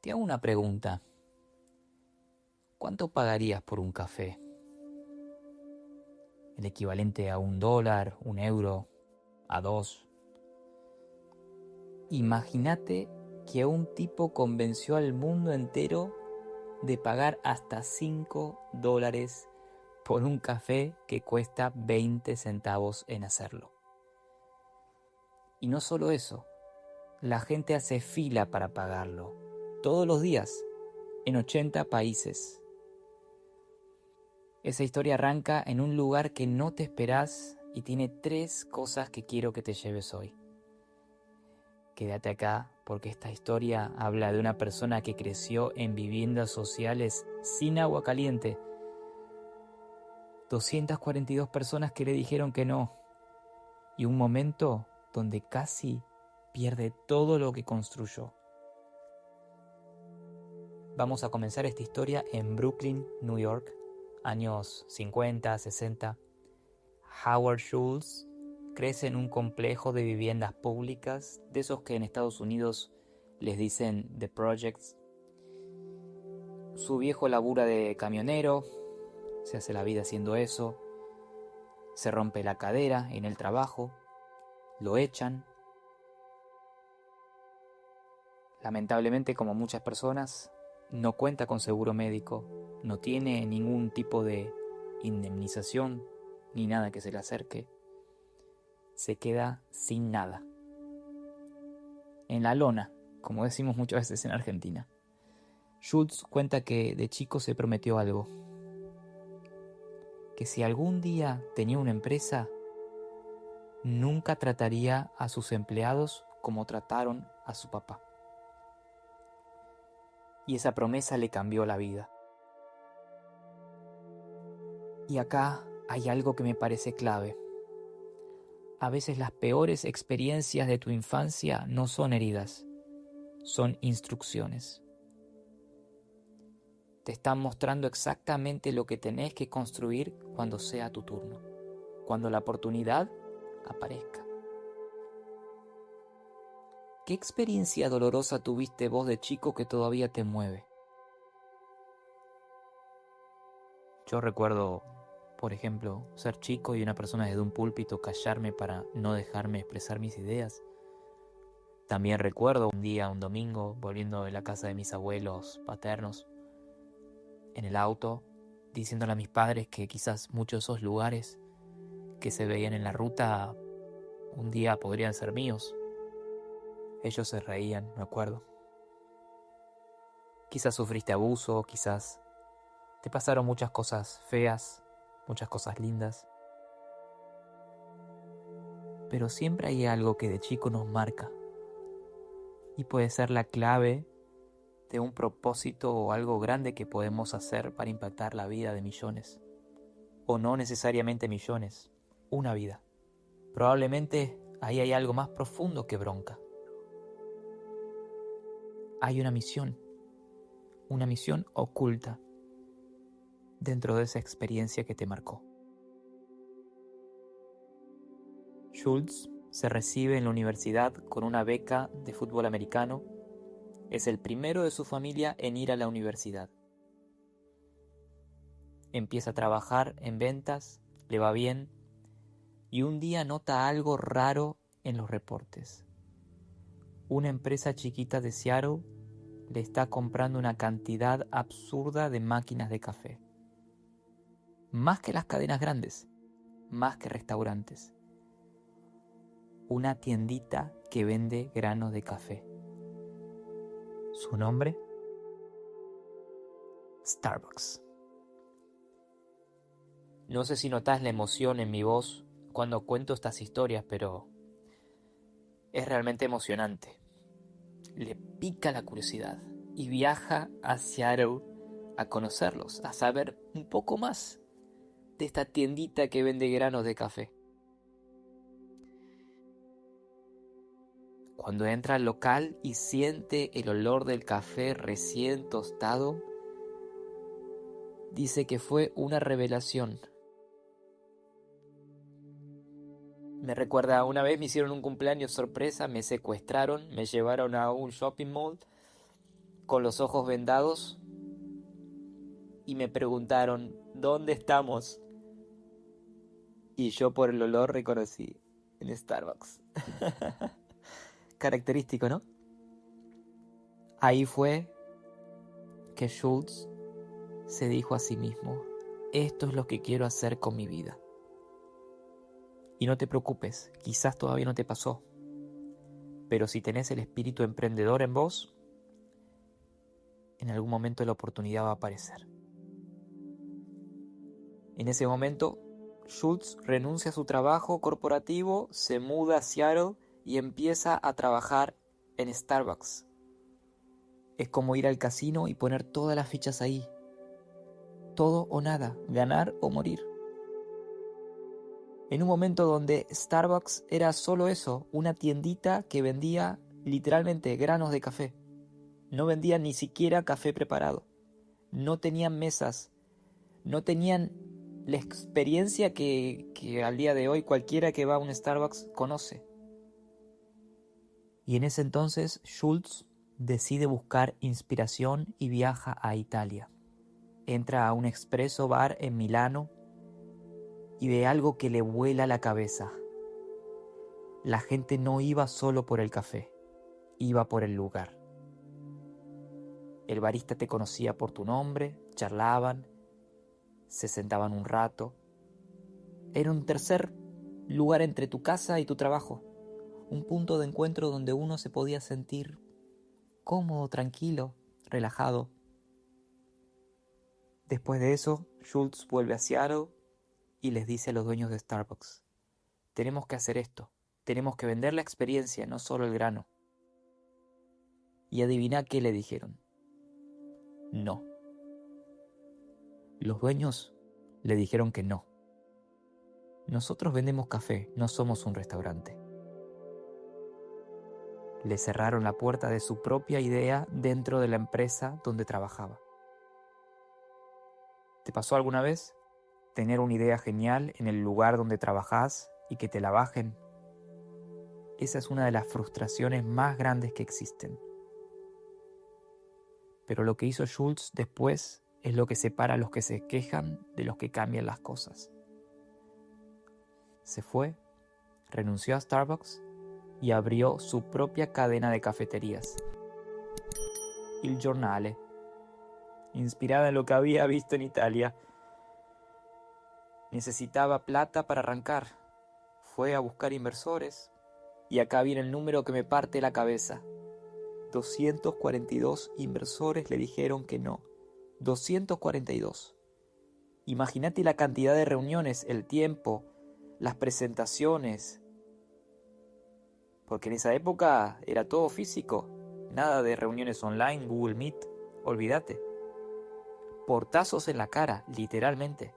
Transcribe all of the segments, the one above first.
Te hago una pregunta. ¿Cuánto pagarías por un café? ¿El equivalente a $1, €1, a dos? Imagínate que un tipo convenció al mundo entero de pagar hasta $5 por un café que cuesta 20 centavos en hacerlo. Y no solo eso, la gente hace fila para pagarlo, todos los días, en 80 países. Esa historia arranca en un lugar que no te esperás y tiene 3 cosas que quiero que te lleves hoy. Quédate acá porque esta historia habla de una persona que creció en viviendas sociales sin agua caliente. 242 personas que le dijeron que no. Y un momento donde casi pierde todo lo que construyó. Vamos a comenzar esta historia en Brooklyn, New York, años 50, 60. Howard Schultz crece en un complejo de viviendas públicas, de esos que en Estados Unidos les dicen The Projects. Su viejo labura de camionero, se hace la vida haciendo eso, se rompe la cadera en el trabajo, lo echan. Lamentablemente, como muchas personas, no cuenta con seguro médico, no tiene ningún tipo de indemnización ni nada que se le acerque. Se queda sin nada. En la lona, como decimos muchas veces en Argentina. Schultz cuenta que de chico se prometió algo. Que si algún día tenía una empresa, nunca trataría a sus empleados como trataron a su papá. Y esa promesa le cambió la vida. Y acá hay algo que me parece clave. A veces las peores experiencias de tu infancia no son heridas, son instrucciones. Te están mostrando exactamente lo que tenés que construir cuando sea tu turno, cuando la oportunidad aparezca. ¿Qué experiencia dolorosa tuviste vos de chico que todavía te mueve? Yo recuerdo, por ejemplo, ser chico y una persona desde un púlpito callarme para no dejarme expresar mis ideas. También recuerdo un día, un domingo, volviendo de la casa de mis abuelos paternos, en el auto, diciéndole a mis padres que quizás muchos de esos lugares que se veían en la ruta un día podrían ser míos. Ellos se reían, me acuerdo. Quizás sufriste abuso, quizás te pasaron muchas cosas feas, muchas cosas lindas. Pero siempre hay algo que de chico nos marca y puede ser la clave de un propósito o algo grande que podemos hacer para impactar la vida de millones. O no necesariamente millones, una vida. Probablemente ahí hay algo más profundo que bronca. Hay una misión oculta dentro de esa experiencia que te marcó. Schultz se recibe en la universidad con una beca de fútbol americano. Es el primero de su familia en ir a la universidad. Empieza a trabajar en ventas, le va bien, y un día nota algo raro en los reportes. Una empresa chiquita de Seattle le está comprando una cantidad absurda de máquinas de café. Más que las cadenas grandes, más que restaurantes. Una tiendita que vende granos de café. ¿Su nombre? Starbucks. No sé si notás la emoción en mi voz cuando cuento estas historias, pero es realmente emocionante. Le pica la curiosidad y viaja a Seattle a conocerlos, a saber un poco más de esta tiendita que vende granos de café. Cuando entra al local y siente el olor del café recién tostado, dice que fue una revelación. Me recuerda, una vez me hicieron un cumpleaños sorpresa, me secuestraron, me llevaron a un shopping mall con los ojos vendados y me preguntaron, ¿dónde estamos? Y yo por el olor reconocí, en Starbucks. Característico, ¿no? Ahí fue que Schultz se dijo a sí mismo, esto es lo que quiero hacer con mi vida. Y no te preocupes, quizás todavía no te pasó, pero si tenés el espíritu emprendedor en vos, en algún momento la oportunidad va a aparecer. En ese momento, Schultz renuncia a su trabajo corporativo, se muda a Seattle y empieza a trabajar en Starbucks. Es como ir al casino y poner todas las fichas ahí. Todo o nada, ganar o morir. En un momento donde Starbucks era solo eso, una tiendita que vendía literalmente granos de café. No vendían ni siquiera café preparado. No tenían mesas. No tenían la experiencia que al día de hoy cualquiera que va a un Starbucks conoce. Y en ese entonces Schultz decide buscar inspiración y viaja a Italia. Entra a un expreso bar en Milano y ve algo que le vuela la cabeza. La gente no iba solo por el café, iba por el lugar. El barista te conocía por tu nombre, charlaban, se sentaban un rato. Era un tercer lugar entre tu casa y tu trabajo, un punto de encuentro donde uno se podía sentir cómodo, tranquilo, relajado. Después de eso, Schultz vuelve a Seattle y les dice a los dueños de Starbucks, tenemos que hacer esto, tenemos que vender la experiencia, no solo el grano. Y adivina qué le dijeron. No. Los dueños le dijeron que no. Nosotros vendemos café, no somos un restaurante. Le cerraron la puerta de su propia idea dentro de la empresa donde trabajaba. ¿Te pasó alguna vez tener una idea genial en el lugar donde trabajás y que te la bajen? Esa es una de las frustraciones más grandes que existen. Pero lo que hizo Schultz después es lo que separa a los que se quejan de los que cambian las cosas. Se fue, renunció a Starbucks y abrió su propia cadena de cafeterías, Il Giornale, inspirada en lo que había visto en Italia. Necesitaba plata para arrancar. Fue a buscar inversores y acá viene el número que me parte la cabeza. 242 inversores le dijeron que no. 242. Imagínate la cantidad de reuniones, el tiempo, las presentaciones. Porque en esa época era todo físico. Nada de reuniones online, Google Meet. Olvídate. Portazos en la cara, literalmente.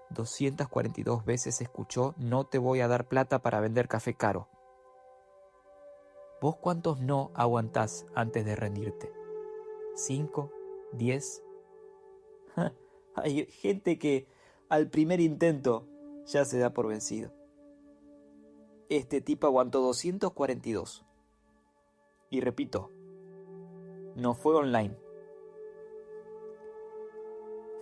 242 veces escuchó, no te voy a dar plata para vender café caro. ¿Vos cuántos no aguantás antes de rendirte? ¿5? ¿10? Hay gente que al primer intento ya se da por vencido. Este tipo aguantó 242. Y repito, no fue online.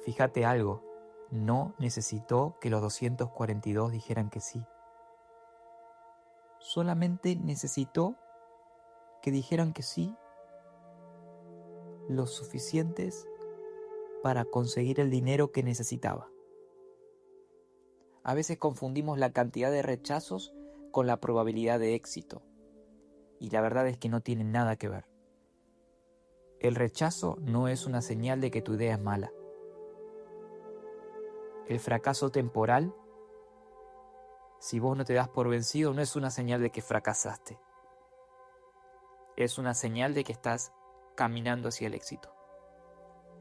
Fíjate algo, no necesitó que los 242 dijeran que sí. Solamente necesitó que dijeran que sí lo suficientes para conseguir el dinero que necesitaba. A veces confundimos la cantidad de rechazos con la probabilidad de éxito. Y la verdad es que no tienen nada que ver. El rechazo no es una señal de que tu idea es mala. El fracaso temporal, si vos no te das por vencido, no es una señal de que fracasaste. Es una señal de que estás caminando hacia el éxito.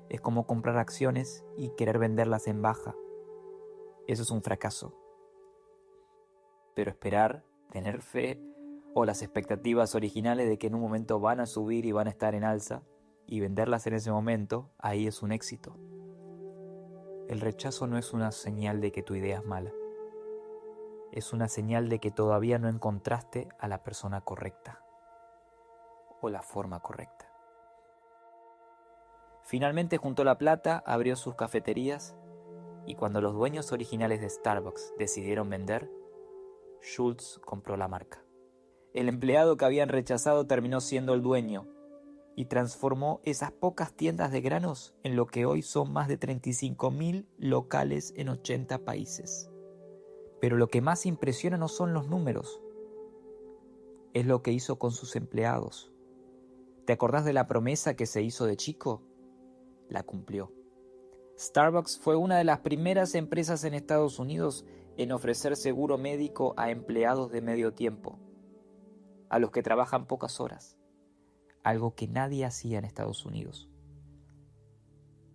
Es como comprar acciones y querer venderlas en baja. Eso es un fracaso. Pero esperar, tener fe o las expectativas originales de que en un momento van a subir y van a estar en alza y venderlas en ese momento, ahí es un éxito. El rechazo no es una señal de que tu idea es mala. Es una señal de que todavía no encontraste a la persona correcta o la forma correcta. Finalmente juntó la plata, abrió sus cafeterías y cuando los dueños originales de Starbucks decidieron vender, Schultz compró la marca. El empleado que habían rechazado terminó siendo el dueño y transformó esas pocas tiendas de granos en lo que hoy son más de 35.000 locales en 80 países. Pero lo que más impresiona no son los números, es lo que hizo con sus empleados. ¿Te acordás de la promesa que se hizo de chico? La cumplió. Starbucks fue una de las primeras empresas en Estados Unidos en ofrecer seguro médico a empleados de medio tiempo, a los que trabajan pocas horas, algo que nadie hacía en Estados Unidos.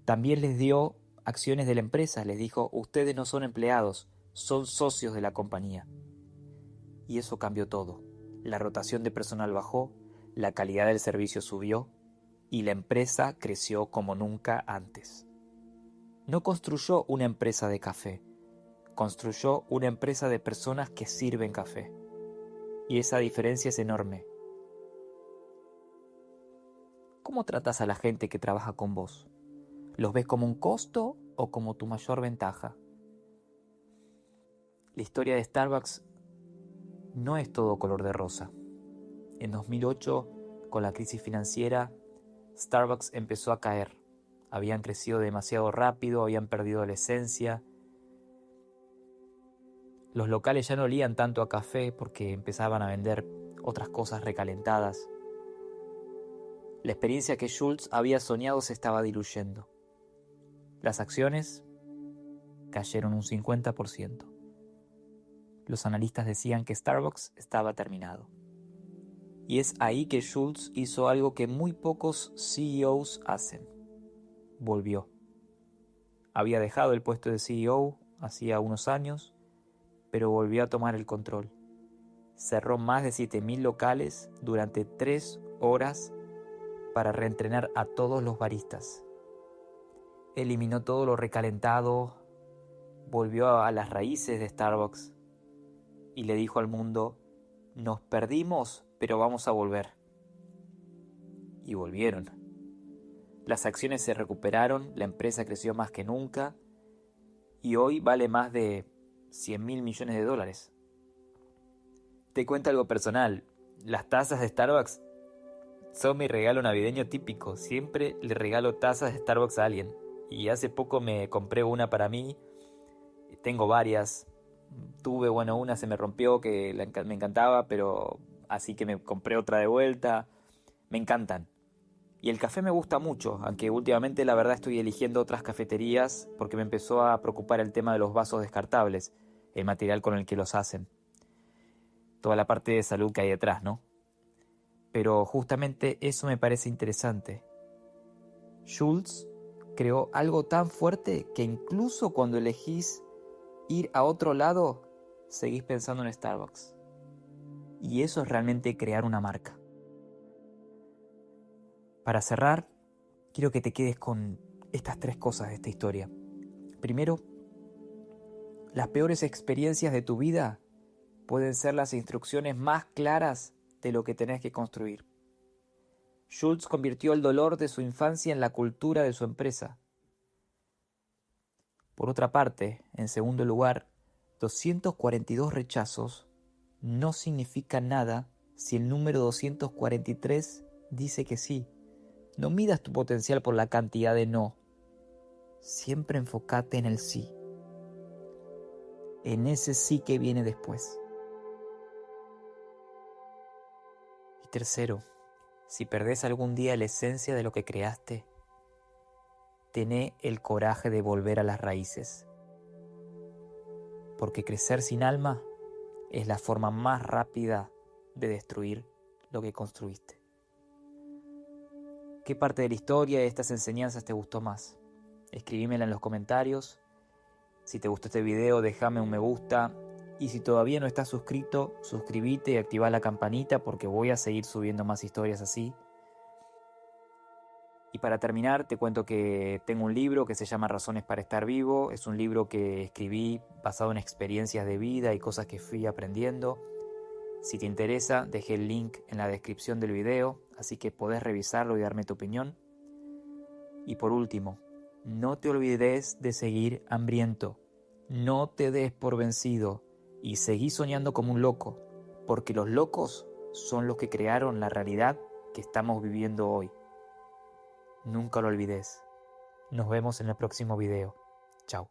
También les dio acciones de la empresa, les dijo, ustedes no son empleados, son socios de la compañía. Y eso cambió todo. La rotación de personal bajó, la calidad del servicio subió y la empresa creció como nunca antes. No construyó una empresa de café, construyó una empresa de personas que sirven café. Y esa diferencia es enorme. ¿Cómo tratas a la gente que trabaja con vos? ¿Los ves como un costo o como tu mayor ventaja? La historia de Starbucks no es todo color de rosa. En 2008, con la crisis financiera, Starbucks empezó a caer. Habían crecido demasiado rápido, habían perdido la esencia. Los locales ya no olían tanto a café porque empezaban a vender otras cosas recalentadas. La experiencia que Schultz había soñado se estaba diluyendo. Las acciones cayeron un 50%. Los analistas decían que Starbucks estaba terminado. Y es ahí que Schultz hizo algo que muy pocos CEOs hacen. Volvió. Había dejado el puesto de CEO hacía unos años, pero volvió a tomar el control. Cerró más de 7.000 locales durante 3 horas para reentrenar a todos los baristas. Eliminó todo lo recalentado, volvió a las raíces de Starbucks y le dijo al mundo, nos perdimos, pero vamos a volver. Y volvieron. Las acciones se recuperaron, la empresa creció más que nunca y hoy vale más de $100.000 millones. Te cuento algo personal, las tazas de Starbucks son mi regalo navideño típico, siempre le regalo tazas de Starbucks a alguien. Y hace poco me compré una para mí, tengo varias, tuve una se me rompió que me encantaba, pero así que me compré otra de vuelta, me encantan. Y el café me gusta mucho, aunque últimamente la verdad estoy eligiendo otras cafeterías porque me empezó a preocupar el tema de los vasos descartables, el material con el que los hacen. Toda la parte de salud que hay detrás, ¿no? Pero justamente eso me parece interesante. Schultz creó algo tan fuerte que incluso cuando elegís ir a otro lado, seguís pensando en Starbucks. Y eso es realmente crear una marca. Para cerrar, quiero que te quedes con estas 3 cosas de esta historia. Primero, las peores experiencias de tu vida pueden ser las instrucciones más claras de lo que tenés que construir. Schultz convirtió el dolor de su infancia en la cultura de su empresa. Por otra parte, en segundo lugar, 242 rechazos no significa nada si el número 243 dice que sí. No midas tu potencial por la cantidad de no. Siempre enfócate en el sí. En ese sí que viene después. Y tercero, si perdés algún día la esencia de lo que creaste, tené el coraje de volver a las raíces. Porque crecer sin alma es la forma más rápida de destruir lo que construiste. ¿Qué parte de la historia de estas enseñanzas te gustó más? Escribímela en los comentarios. Si te gustó este video, déjame un me gusta. Y si todavía no estás suscrito, suscríbete y activa la campanita porque voy a seguir subiendo más historias así. Y para terminar, te cuento que tengo un libro que se llama Razones para estar vivo. Es un libro que escribí basado en experiencias de vida y cosas que fui aprendiendo. Si te interesa, dejé el link en la descripción del video, así que podés revisarlo y darme tu opinión. Y por último, no te olvides de seguir hambriento. No te des por vencido y seguí soñando como un loco, porque los locos son los que crearon la realidad que estamos viviendo hoy. Nunca lo olvides. Nos vemos en el próximo video. Chao.